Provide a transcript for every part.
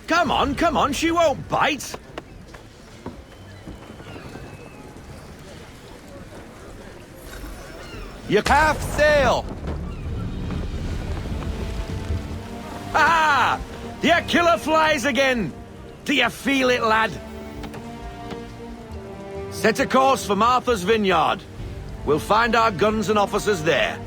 Come on, she won't bite. You Half sail! Ah! The killer flies again! Do you feel it, lad? Set a course for Martha's Vineyard. We'll find our guns and officers there.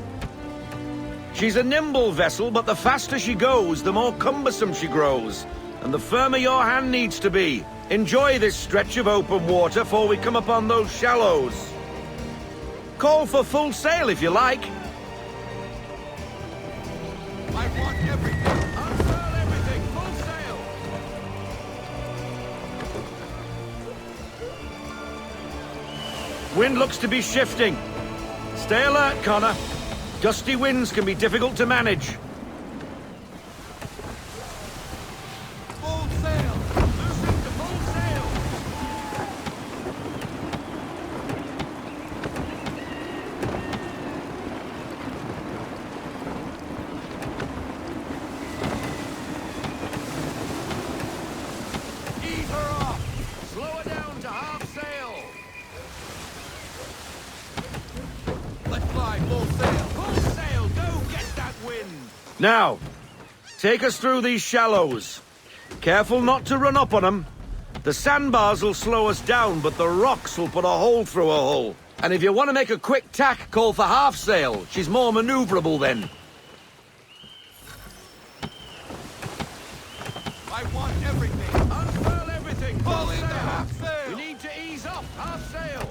She's a nimble vessel, but the faster she goes, the more cumbersome she grows. And the firmer your hand needs to be. Enjoy this stretch of open water before we come upon those shallows. Call for full sail if you like. I want everything! Unfurl everything, full sail! Wind looks to be shifting. Stay alert, Connor. Gusty winds can be difficult to manage. Full sail! Loosen to full sail! Ease her off! Slow her down to half sail! Let fly full sail! Full sail! Go get that wind! Now, take us through these shallows. Careful not to run up on them. The sandbars will slow us down, but the rocks will put a hole through her hull. And if you want to make a quick tack, call for half sail. She's more maneuverable then. I want everything! Unfurl everything! Fall into half sail! We need to ease off half sail!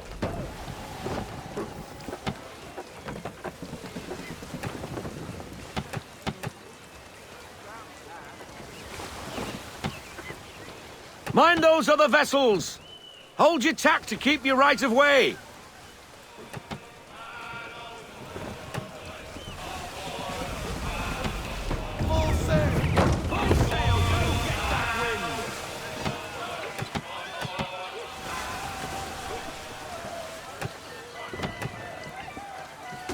Mind those other vessels! Hold your tack to keep your right of way! Full sail! Full sail! Go get that wind!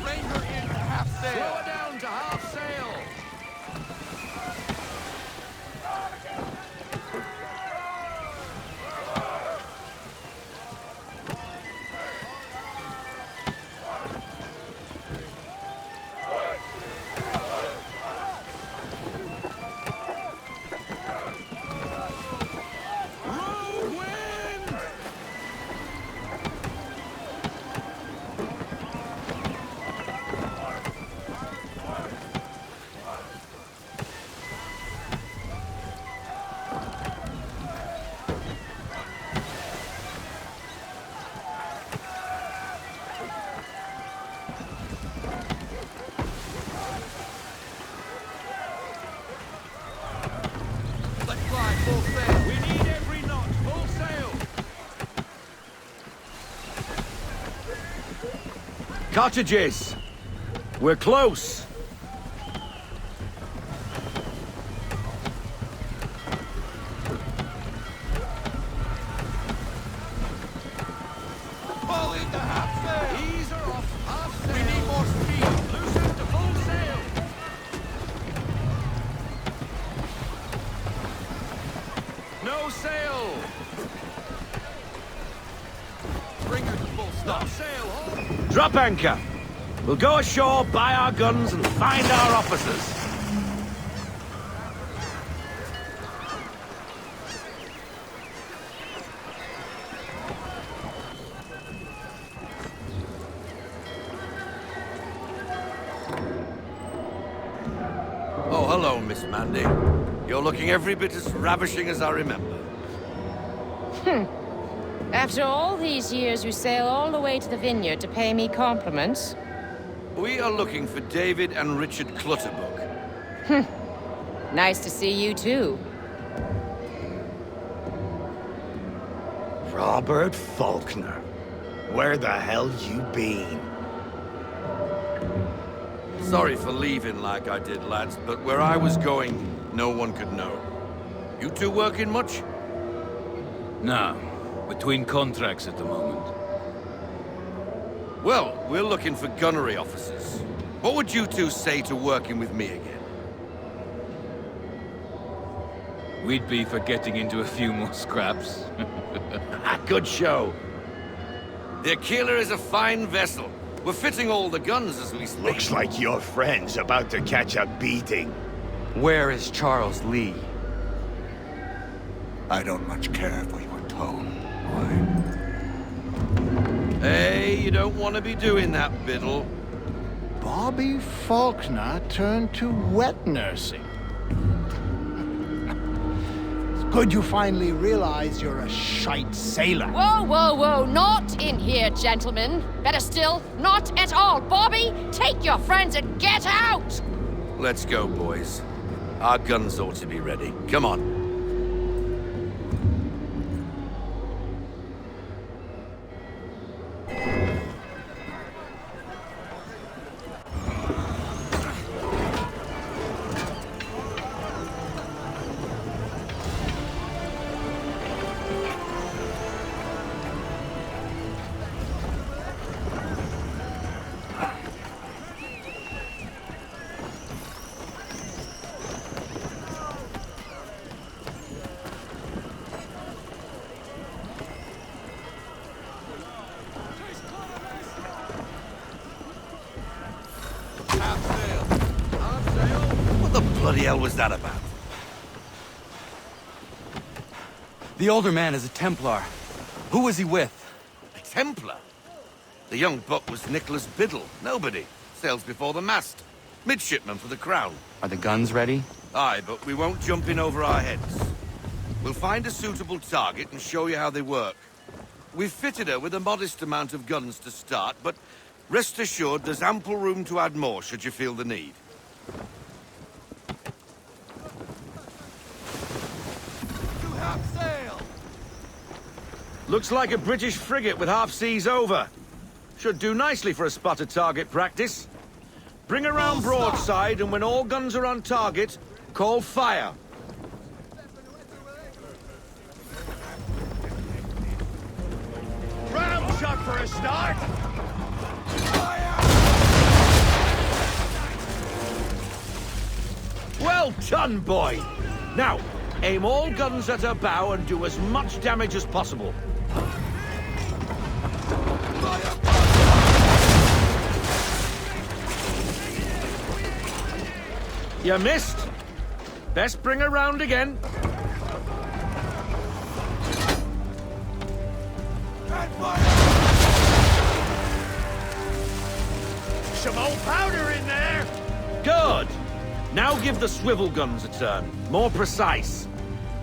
Bring her in half Slow sail! her down to half sail! Rogue wind! Let fly full sail! We need every knot, full sail! Cottages! We're close! Fall into half sail! Ease her off, half sail! We need more speed! Loosen to full sail! No sail! Bring her to full No stop! sail, hold! Drop anchor! We'll go ashore, buy our guns, and find our officers. Oh, hello, Miss Mandy. You're looking every bit as ravishing as I remember. After all these years, you sail all the way to the vineyard to pay me compliments? We are looking for David and Richard Clutterbuck. Nice to see you, too. Robert Faulkner. Where the hell you been? Sorry for leaving like I did, lads, but where I was going, no one could know. You two working much? No, between contracts at the moment. Well, we're looking for gunnery officers. What would you two say to working with me again? We'd be for getting into a few more scraps. Good show. The Aquila is a fine vessel. We're fitting all the guns as we speak. Looks like your friend's about to catch a beating. Where is Charles Lee? I don't much care for your tone, boy. Hey, you don't want to be doing that, Biddle. Bobby Faulkner turned to wet nursing. It's good you finally realize you're a shite sailor. Whoa, whoa, whoa, not in here, gentlemen. Better still, not at all. Bobby, take your friends and get out! Let's go, boys. Our guns ought to be ready. Come on. Half sail. Half sail. What the bloody hell was that about? The older man is a Templar. Who was he with? A Templar? The young buck was Nicholas Biddle. Nobody. Sails before the mast. Midshipman for the Crown. Are the guns ready? Aye, but we won't jump in over our heads. We'll find a suitable target and show you how they work. We've fitted her with a modest amount of guns to start, but rest assured there's ample room to add more should you feel the need. To half sail. Looks like a British frigate with half seas over. Should do nicely for a spotted target practice. Bring around broadside, and when all guns are on target, call fire. Round shot for a start! Well done, boy! Now, aim all guns at her bow and do as much damage as possible. You missed. Best bring her round again. Some old powder in there! Good. Now give the swivel guns a turn. More precise.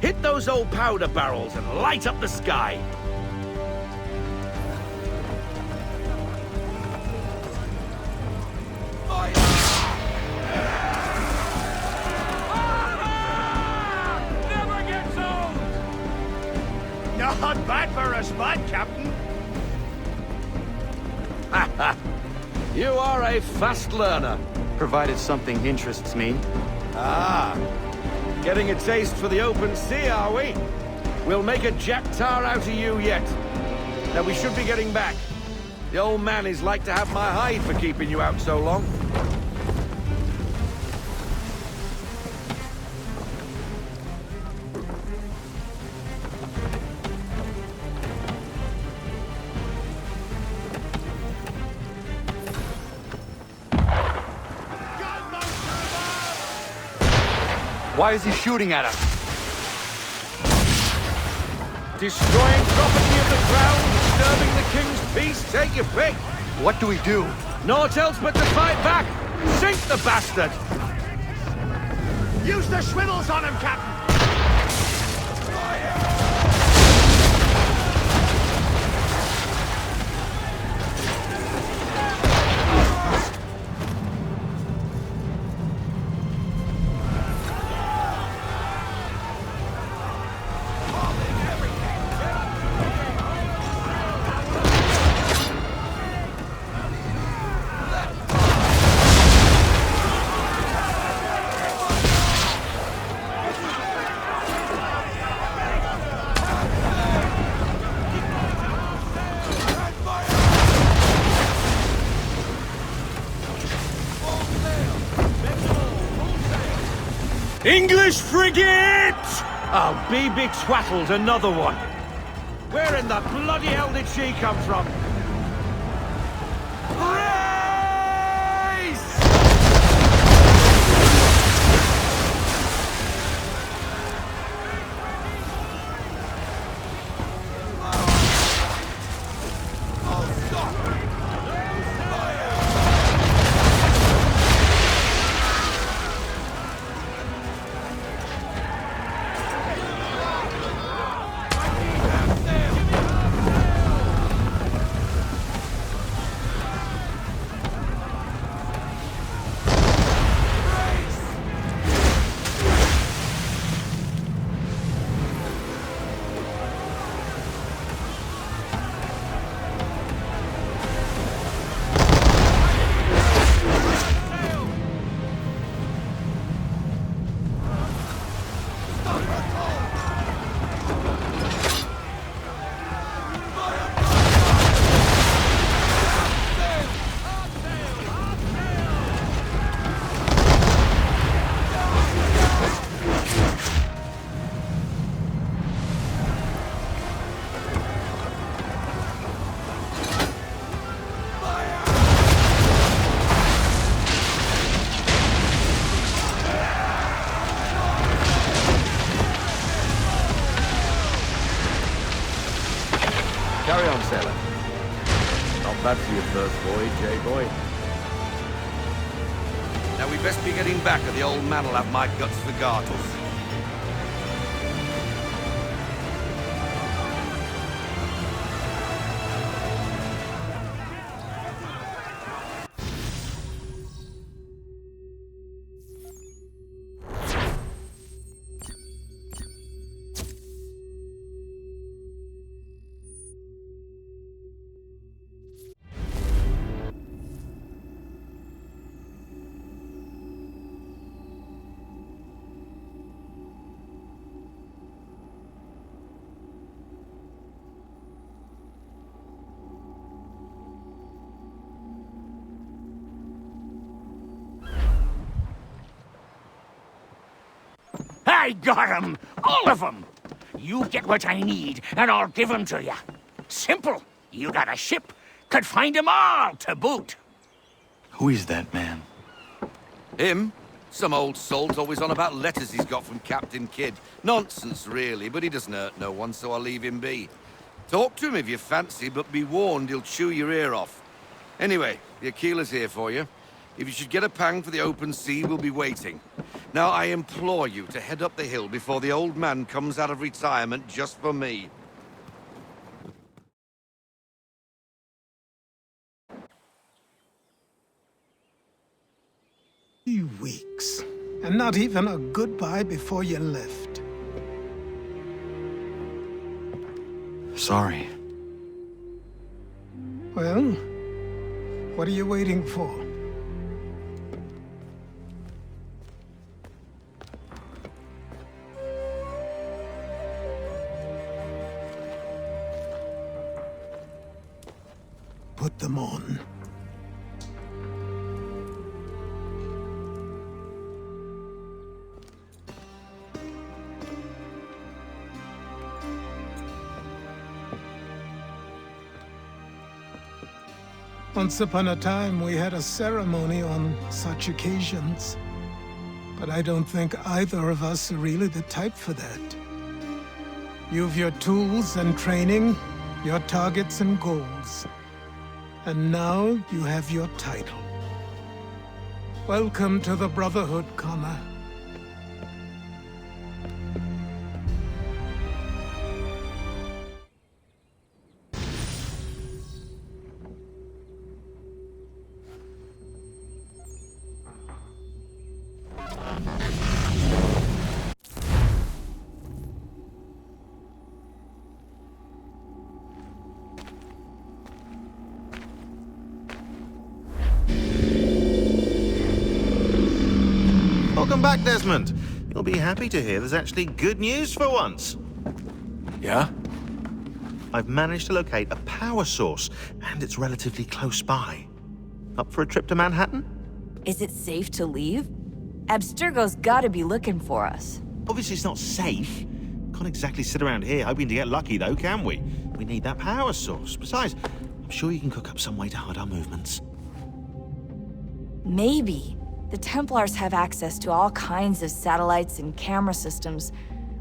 Hit those old powder barrels and light up the sky. Never gets old. Not bad for a spot, Captain. You are a fast learner. Provided something interests me. Ah, getting a taste for the open sea, are we? We'll make a jack tar out of you yet. Now we should be getting back. The old man is like to have my hide for keeping you out so long. Why is he shooting at us? Destroying property of the crown, disturbing the king's peace, take your pick. What do we do? Naught else but to fight back. Sink the bastard. Use the swivels on him, Captain! English frigate! Oh, be twaddled, another one. Where in the bloody hell did she come from? Carry on, sailor. Not bad for your first voyage, eh, boy? Now we best be getting back, or the old man'll have my guts for garters. I got 'em! All of 'em! You get what I need, and I'll give 'em to you. Simple. You got a ship, could find 'em all to boot. Who is that man? Him? Some old salt's always on about letters he's got from Captain Kidd. Nonsense, really, but he doesn't hurt no one, so I'll leave him be. Talk to him if you fancy, but be warned he'll chew your ear off. Anyway, the Aquila's here for you. If you should get a pang for the open sea, we'll be waiting. Now, I implore you to head up the hill before the old man comes out of retirement just for me. 3 weeks, and not even a goodbye before you left. Sorry. Well, what are you waiting for? Put them on. Once upon a time, we had a ceremony on such occasions. But I don't think either of us are really the type for that. You've your tools and training, your targets and goals. And now you have your title. Welcome to the Brotherhood, Connor. Welcome back, Desmond. You'll be happy to hear there's actually good news for once. Yeah? I've managed to locate a power source, and it's relatively close by. Up for a trip to Manhattan? Is it safe to leave? Abstergo's gotta be looking for us. Obviously it's not safe, Can't exactly sit around here hoping to get lucky, though, can we? We need that power source. Besides, I'm sure you can cook up some way to hide our movements. Maybe. The Templars have access to all kinds of satellites and camera systems.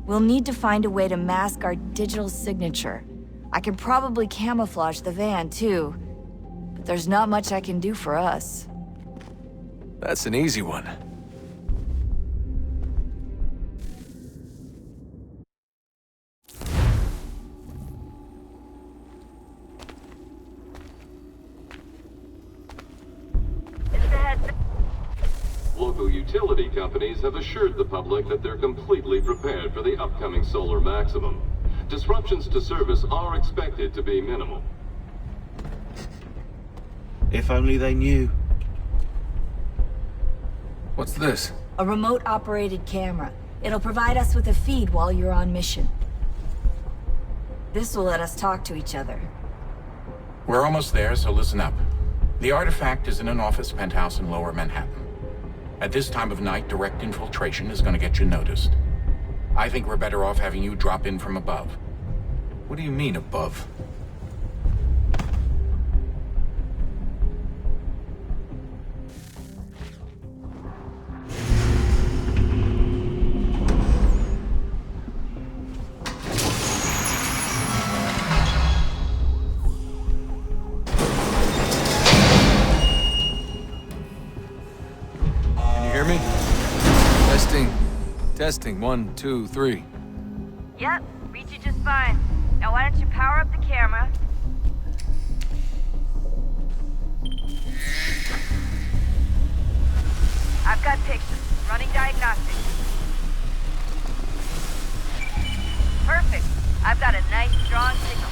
We'll need to find a way to mask our digital signature. I can probably camouflage the van, too. But there's not much I can do for us. That's an easy one. Local utility companies have assured the public that they're completely prepared for the upcoming solar maximum. Disruptions to service are expected to be minimal. If only they knew. What's this? A remote-operated camera. It'll provide us with a feed while you're on mission. This will let us talk to each other. We're almost there, so listen up. The artifact is in an office penthouse in Lower Manhattan. At this time of night, direct infiltration is going to get you noticed. I think we're better off having you drop in from above. What do you mean, above? Testing, 1, 2, 3. Yep, read you just fine. Now why don't you power up the camera? I've got pictures. Running diagnostics. Perfect. I've got a nice, strong signal.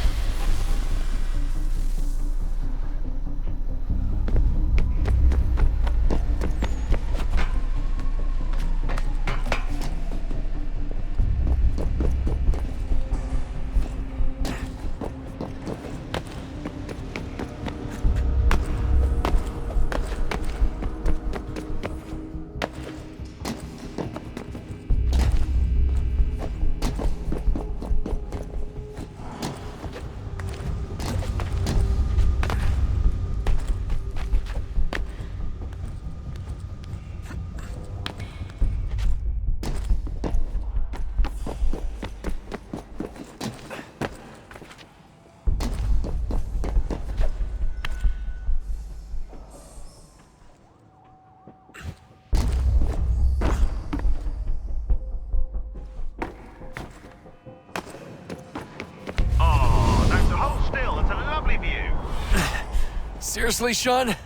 Seriously, Sean?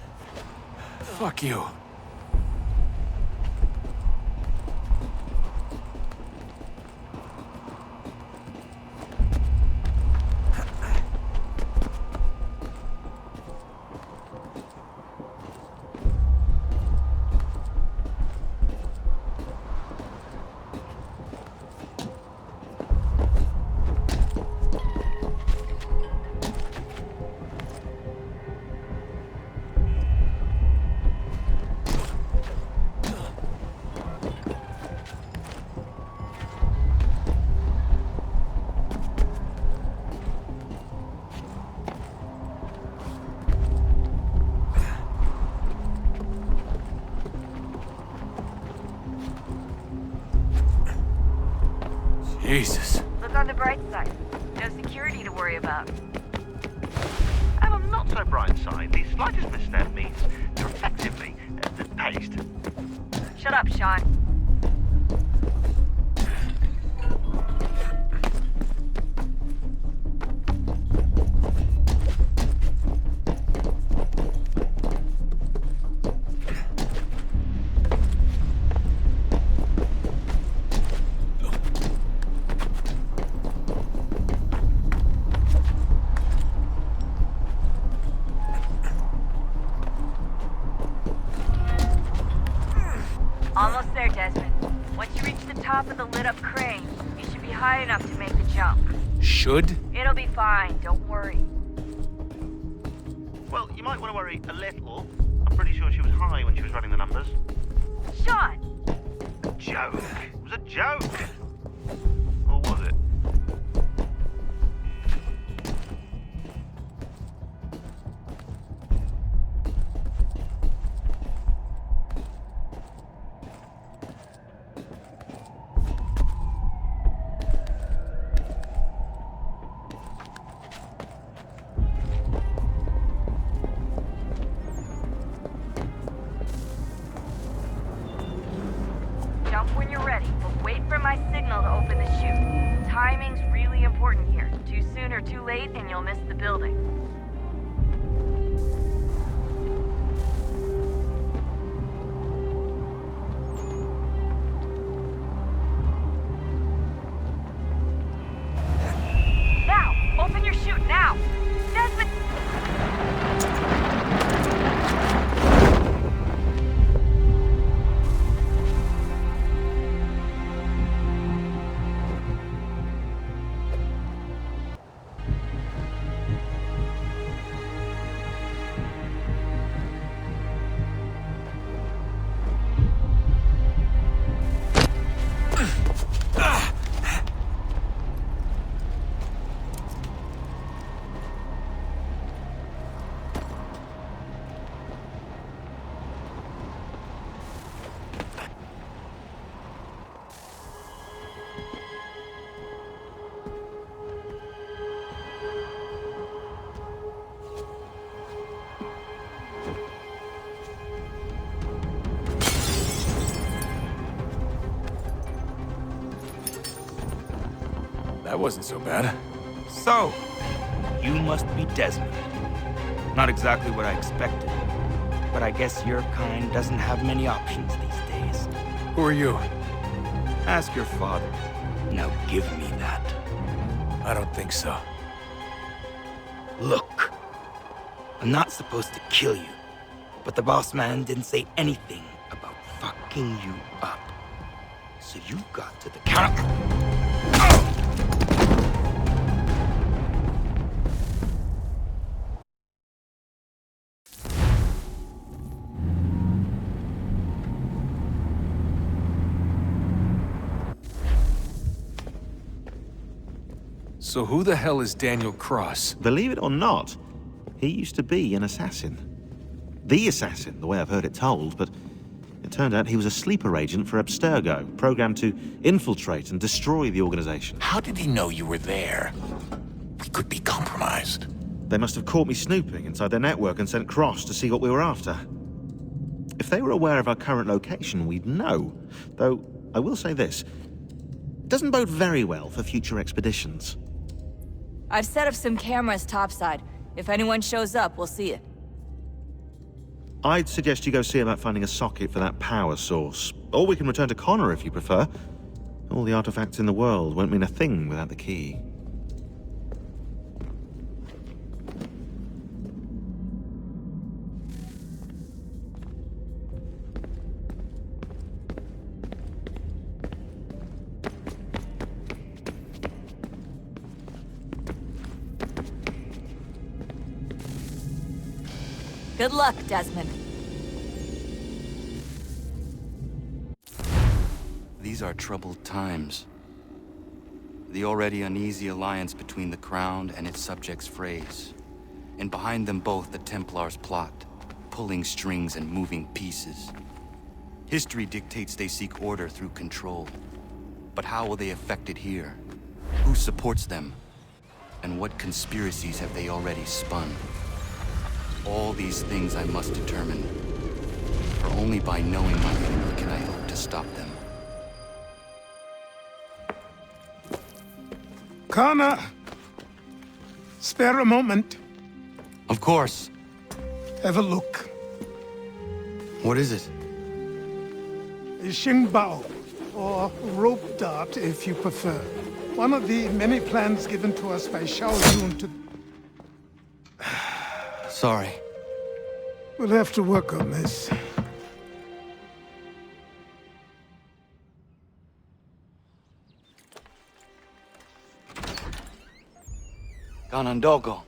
Fuck you. Jesus. Look on the bright side. No security to worry about. And on the not so bright side, the slightest misstep means you're effectively paced. Shut up, Sean. Almost there, Desmond. Once you reach the top of the lit-up crane, you should be high enough to make the jump. Should? It'll be fine, don't worry. Well, you might want to worry a little. I'm pretty sure she was high when she was running the numbers. Sean! A joke. It was a joke. Or was it? my signal to open the chute. Timing's really important here. Too soon or too late, and you'll miss the building. Now! Open your chute, now! Desmond! That wasn't so bad. So, you must be Desmond. Not exactly what I expected. But I guess your kind doesn't have many options these days. Who are you? Ask your father. Now give me that. I don't think so. Look. I'm not supposed to kill you. But the boss man didn't say anything about fucking you up. So you got to the counter. So who the hell is Daniel Cross? Believe it or not, he used to be an assassin. The assassin, the way I've heard it told, but it turned out he was a sleeper agent for Abstergo, programmed to infiltrate and destroy the organization. How did he know you were there? We could be compromised. They must have caught me snooping inside their network and sent Cross to see what we were after. If they were aware of our current location, we'd know. Though, I will say this. It doesn't bode very well for future expeditions. I've set up some cameras topside. If anyone shows up, we'll see it. I'd suggest you go see about finding a socket for that power source. Or we can return to Connor if you prefer. All the artifacts in the world won't mean a thing without the key. Good luck, Desmond. These are troubled times. The already uneasy alliance between the Crown and its subjects frays. And behind them both the Templars plot, pulling strings and moving pieces. History dictates they seek order through control. But how will they affect it here? Who supports them? And what conspiracies have they already spun? All these things I must determine. For only by knowing my enemy can I hope to stop them. Connor! Spare a moment. Of course. Have a look. What is it? A Xingbao, or rope dart if you prefer. One of the many plans given to us by Shao Yun to... Sorry. We'll have to work on this. Ganondogo,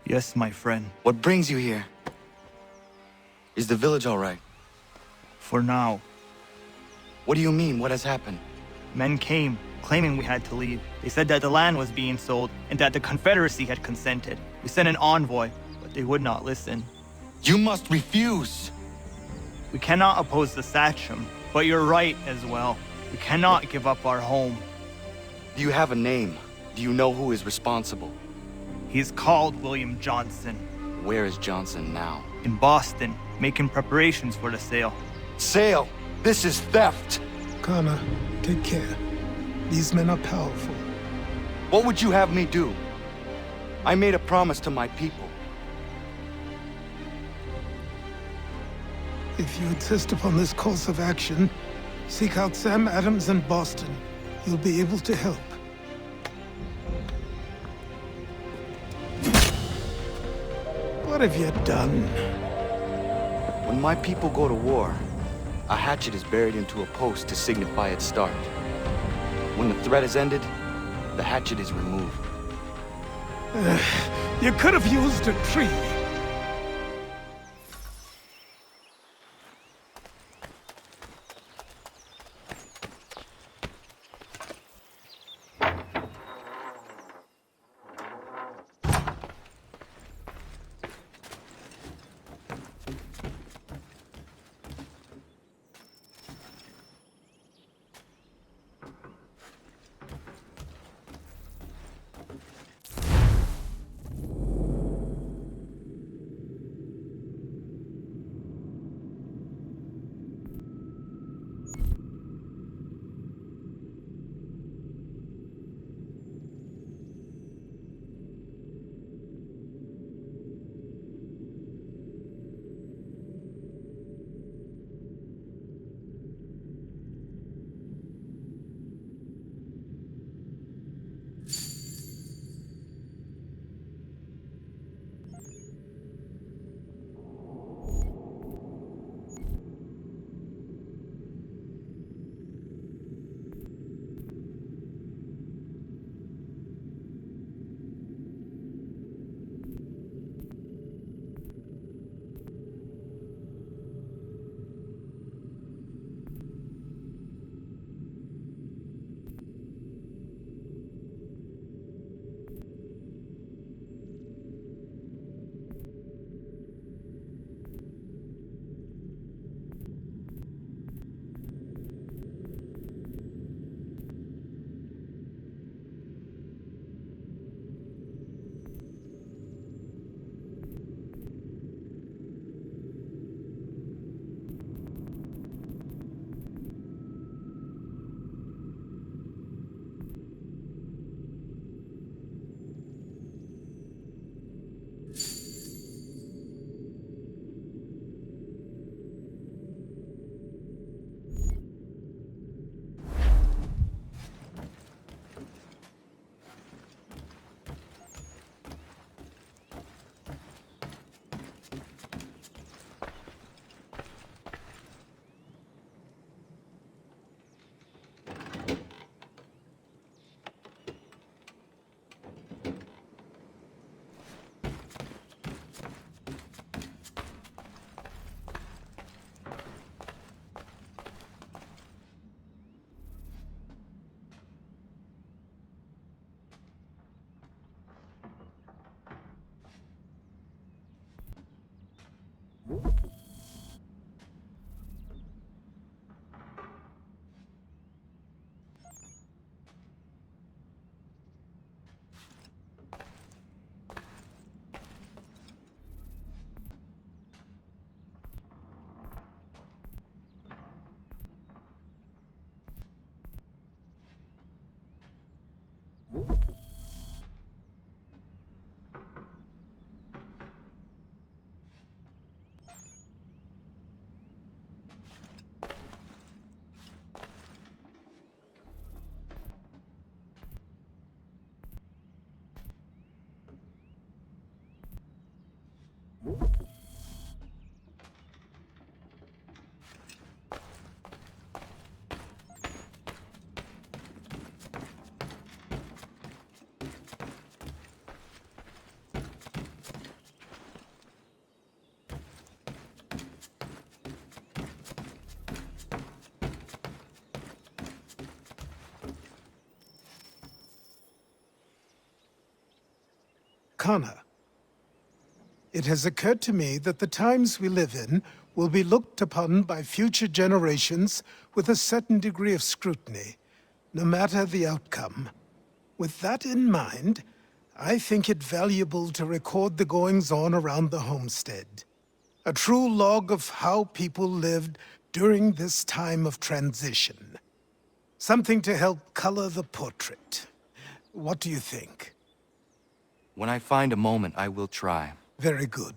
Yes, my friend. what brings you here? Is the village all right? For now. What do you mean? What has happened? Men came, claiming we had to leave. They said that the land was being sold, and that the Confederacy had consented. We sent an envoy, but they would not listen. You must refuse! We cannot oppose the Sachem, but you're right as well. We cannot give up our home. Do you have a name? Do you know who is responsible? He's called William Johnson. Where is Johnson now? In Boston, making preparations for the sale. Sale! This is theft! Connor, take care. These men are powerful. What would you have me do? I made a promise to my people. If you insist upon this course of action, seek out Sam Adams in Boston. He'll be able to help. What have you done? When my people go to war, a hatchet is buried into a post to signify its start. When the threat is ended, the hatchet is removed. You could have used a tree. Connor, it has occurred to me that the times we live in will be looked upon by future generations with a certain degree of scrutiny, no matter the outcome. With that in mind, I think it valuable to record the goings-on around the homestead. A true log of how people lived during this time of transition. Something to help color the portrait. What do you think? When I find a moment, I will try. Very good.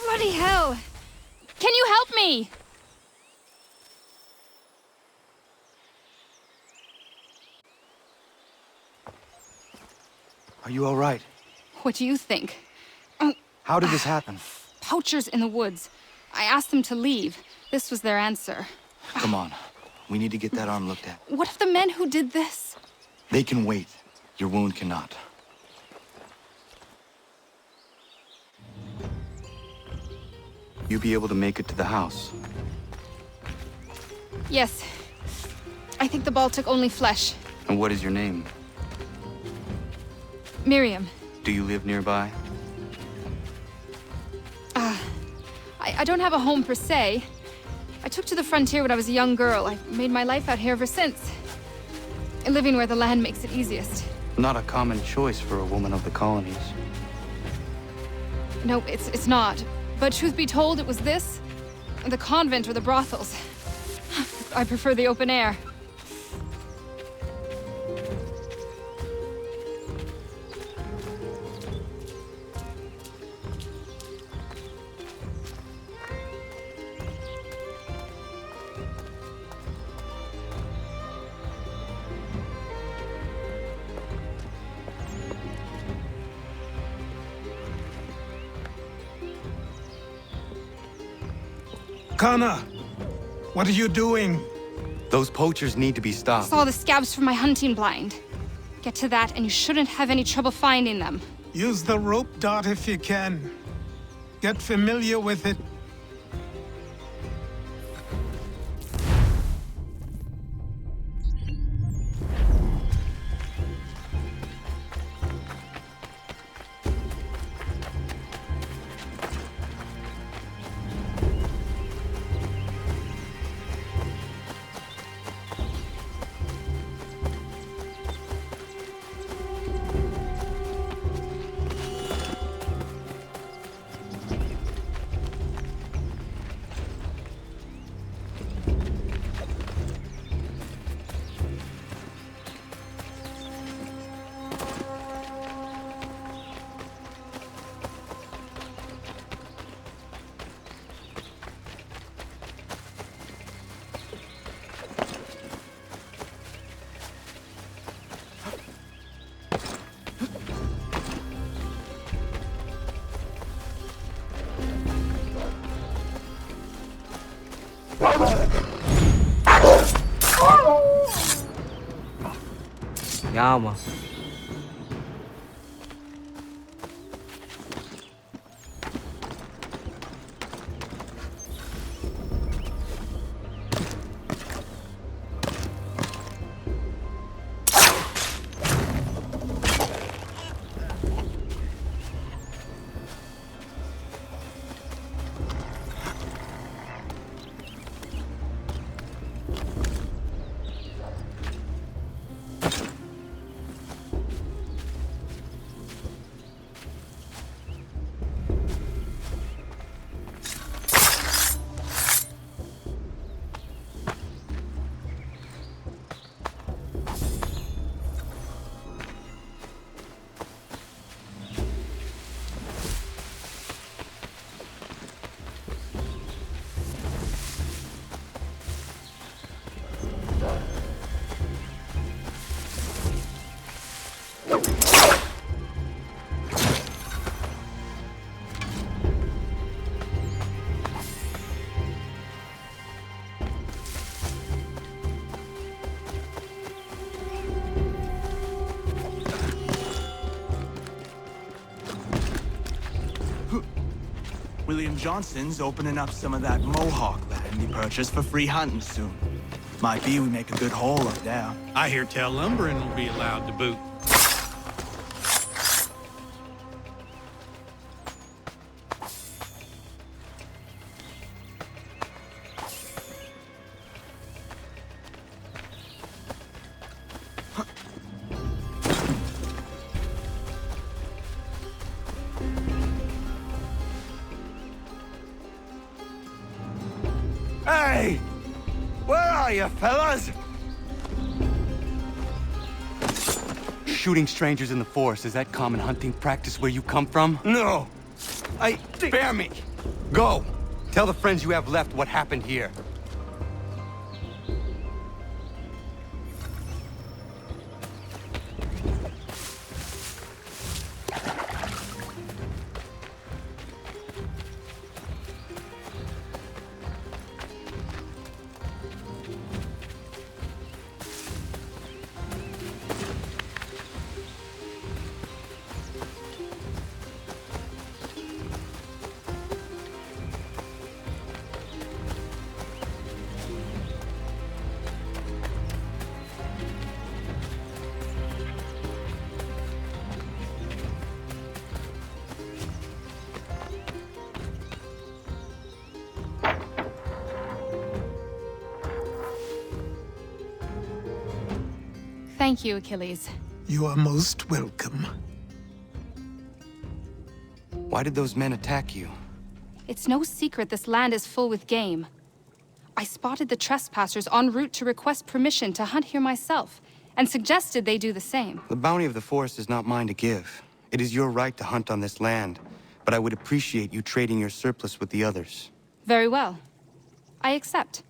Bloody hell! Can you help me? Are you all right? What do you think? How did this happen? Poachers in the woods. I asked them to leave. This was their answer. Come on. We need to get that arm looked at. What if the men who did this? They can wait. Your wound cannot. You be able to make it to the house? Yes. I think the ball took only flesh. And what is your name? Miriam. Do you live nearby? I don't have a home per se. I took to the frontier when I was a young girl. I've made my life out here ever since. Living where the land makes it easiest. Not a common choice for a woman of the colonies. No, it's not. But truth be told, it was this, the convent or the brothels. I prefer the open air. Kana, what are you doing? Those poachers need to be I stopped. saw the scabs from my hunting blind. Get to that, and you shouldn't have any trouble finding them. Use the rope dart if you can. Get familiar with it. Yama. William Johnson's opening up some of that Mohawk land he purchased for free hunting soon. Might be we make a good haul up there. I hear tell lumbering will be allowed to boot. Hey! Where are you, fellas? Shooting strangers in the forest, is that common hunting practice where you come from? No. Spare me. Go. Tell the friends you have left what happened here. Thank you, Achilles. You are most welcome. Why did those men attack you? It's no secret this land is full with game. I spotted the trespassers en route to request permission to hunt here myself, and suggested they do the same. The bounty of the forest is not mine to give. It is your right to hunt on this land, but I would appreciate you trading your surplus with the others. Very well. I accept.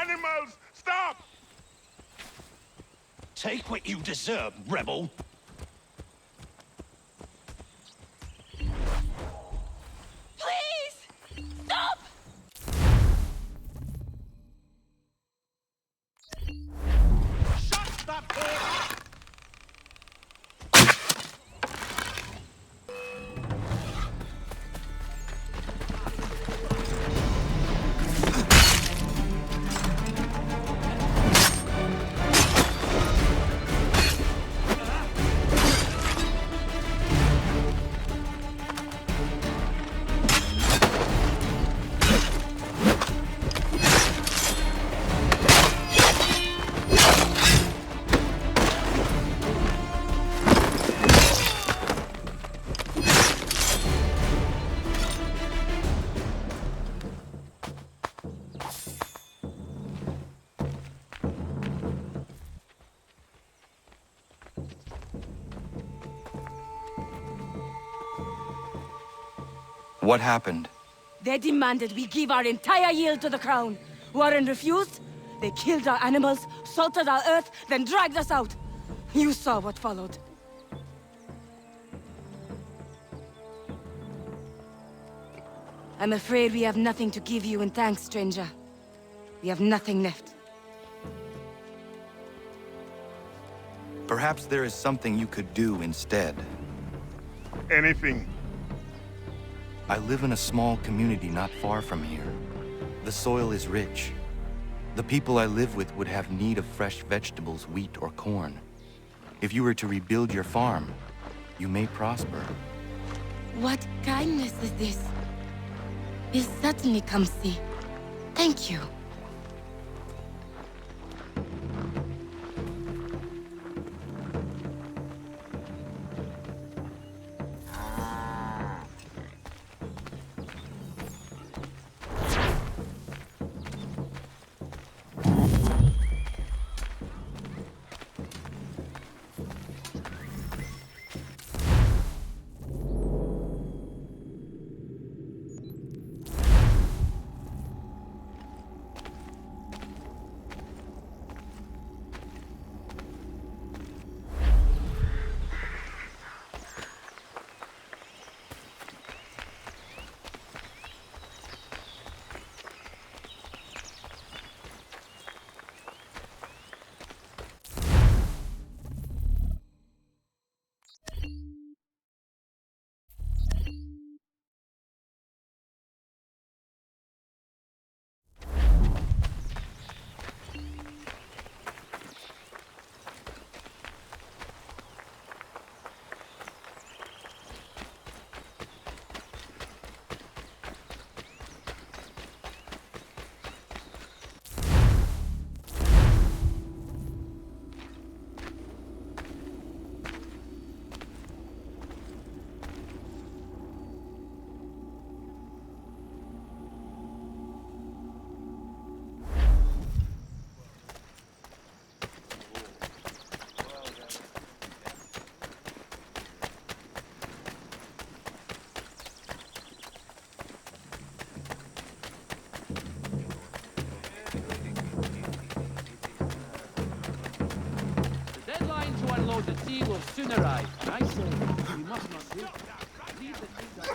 Animals, stop! Take what you deserve, rebel. Please! Stop! Shut the pig! What happened? They demanded we give our entire yield to the crown. Warren refused. They killed our animals, salted our earth, then dragged us out. You saw what followed. I'm afraid we have nothing to give you in thanks, stranger. We have nothing left. Perhaps there is something you could do instead. Anything. I live in a small community not far from here. The soil is rich. The people I live with would have need of fresh vegetables, wheat, or corn. If you were to rebuild your farm, you may prosper. What kindness is this? We'll certainly come see. Thank you. Unload the tea will soon arrive. I say, we must not wait. Leave the things at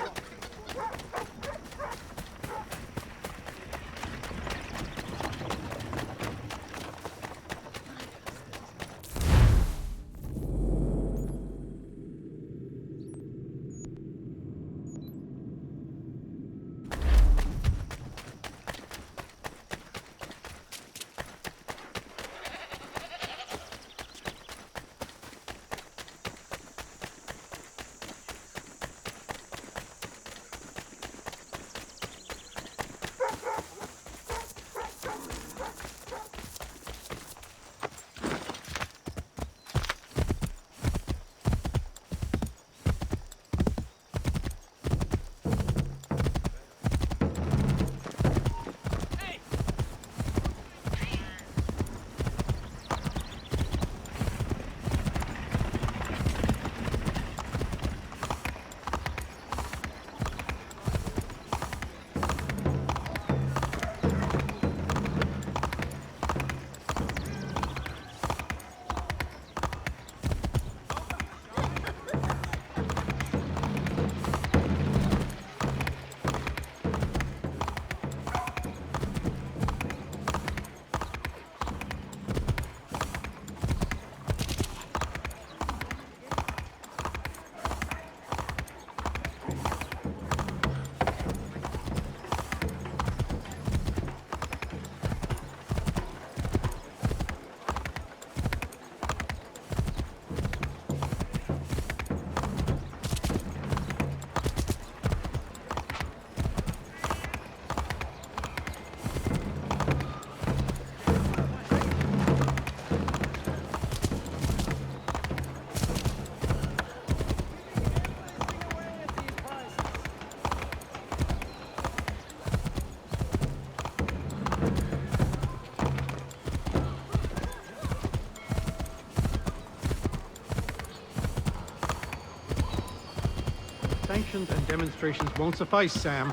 Sanctions and demonstrations won't suffice, Sam.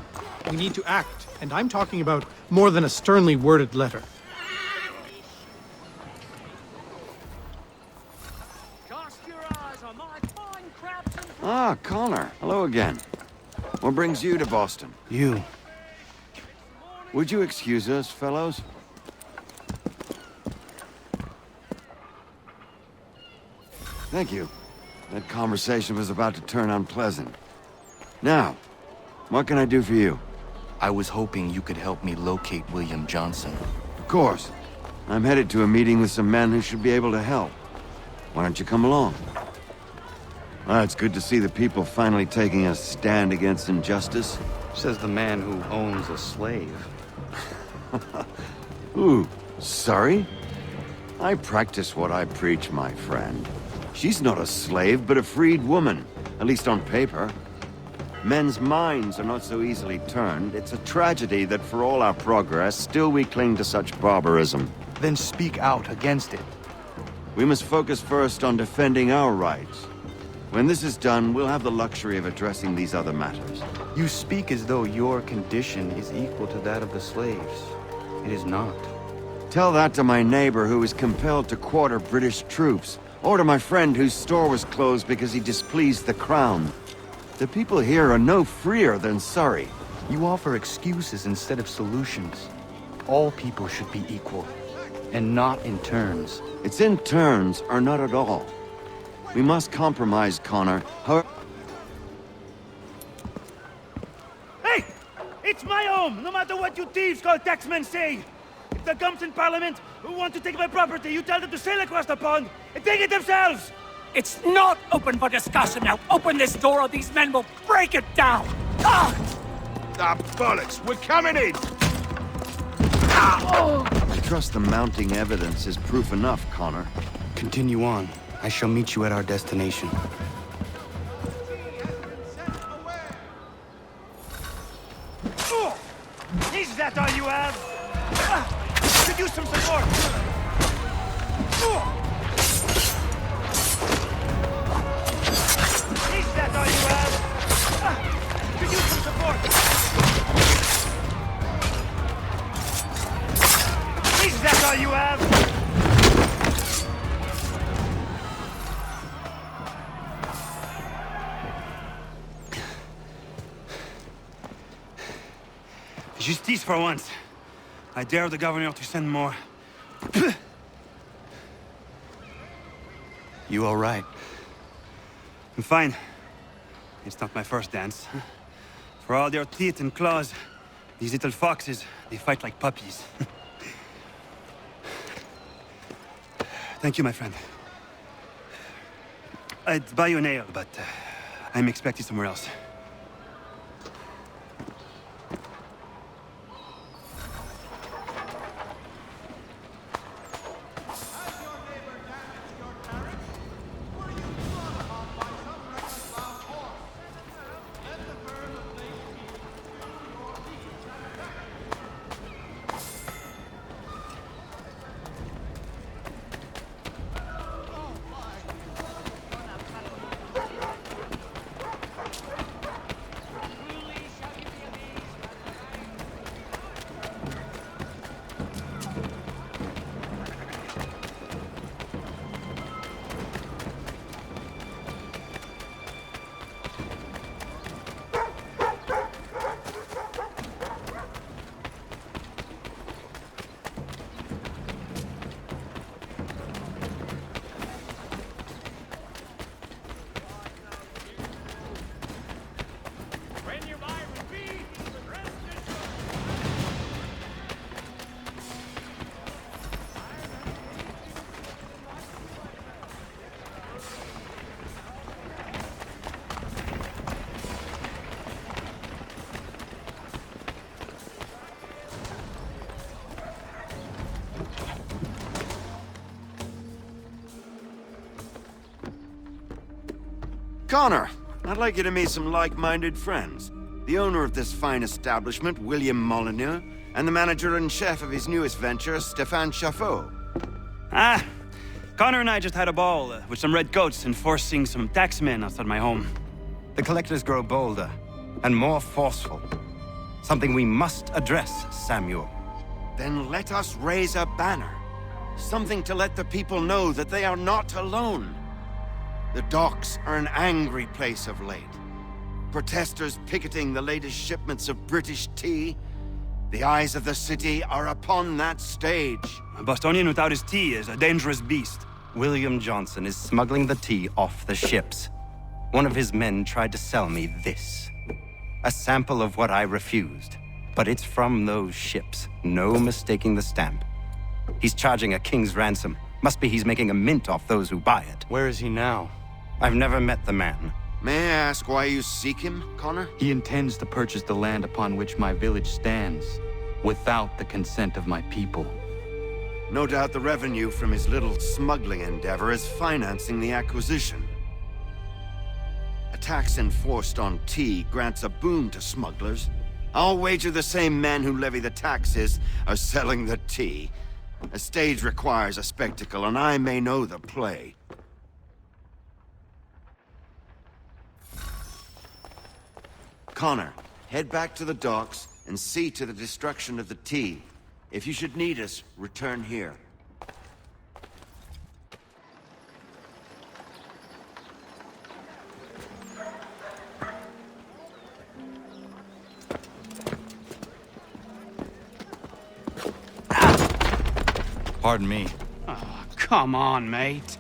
We need to act, and I'm talking about more than a sternly worded letter. Ah, Connor. Hello again. What brings you to Boston? You. Would you excuse us, fellows? Thank you. That conversation was about to turn unpleasant. Now, what can I do for you? I was hoping you could help me locate William Johnson. Of course. I'm headed to a meeting with some men who should be able to help. Why don't you come along? Ah, it's good to see the people finally taking a stand against injustice. Says the man who owns a slave. Ooh, sorry? I practice what I preach, my friend. She's not a slave, but a freed woman, at least on paper. Men's minds are not so easily turned. It's a tragedy that for all our progress, still we cling to such barbarism. Then speak out against it. We must focus first on defending our rights. When this is done, we'll have the luxury of addressing these other matters. You speak as though your condition is equal to that of the slaves. It is not. Tell that to my neighbor who was compelled to quarter British troops, or to my friend whose store was closed because he displeased the crown. The people here are no freer than Surrey. You offer excuses instead of solutions. All people should be equal, and not in turns. It's in turns, or not at all. We must compromise, Connor. Hey! It's my home, no matter what you thieves called taxmen say! If the gums in Parliament who want to take my property, you tell them to sail across the pond and take it themselves! It's not open for discussion now. Open this door or these men will break it down. Ah! Ah, bollocks! We're coming in! I trust the mounting evidence is proof enough, Connor. Continue on. I shall meet you at our destination. Is that all you have? Could use some support! Is that all you have? Could use some support! Is that all you have? Justice for once. I dare the governor to send more. You all right? I'm fine. It's not my first dance. For all their teeth and claws, these little foxes, they fight like puppies. Thank you, my friend. I'd buy you an ale, but I'm expected somewhere else. Connor, I'd like you to meet some like-minded friends. The owner of this fine establishment, William Molyneux, and the manager and chef of his newest venture, Stéphane Chaffeau. Ah, Connor and I just had a ball with some redcoats enforcing some taxmen outside my home. The collectors grow bolder and more forceful. Something we must address, Samuel. Then let us raise a banner. Something to let the people know that they are not alone. The docks are an angry place of late. Protesters picketing the latest shipments of British tea. The eyes of the city are upon that stage. A Bostonian without his tea is a dangerous beast. William Johnson is smuggling the tea off the ships. One of his men tried to sell me this. A sample of what I refused. But it's from those ships. No mistaking the stamp. He's charging a king's ransom. Must be he's making a mint off those who buy it. Where is he now? I've never met the man. May I ask why you seek him, Connor? He intends to purchase the land upon which my village stands, without the consent of my people. No doubt the revenue from his little smuggling endeavor is financing the acquisition. A tax enforced on tea grants a boon to smugglers. I'll wager the same men who levy the taxes are selling the tea. A stage requires a spectacle, and I may know the play. Connor, head back to the docks and see to the destruction of the tea. If you should need us, return here. Pardon me. Oh, come on, mate.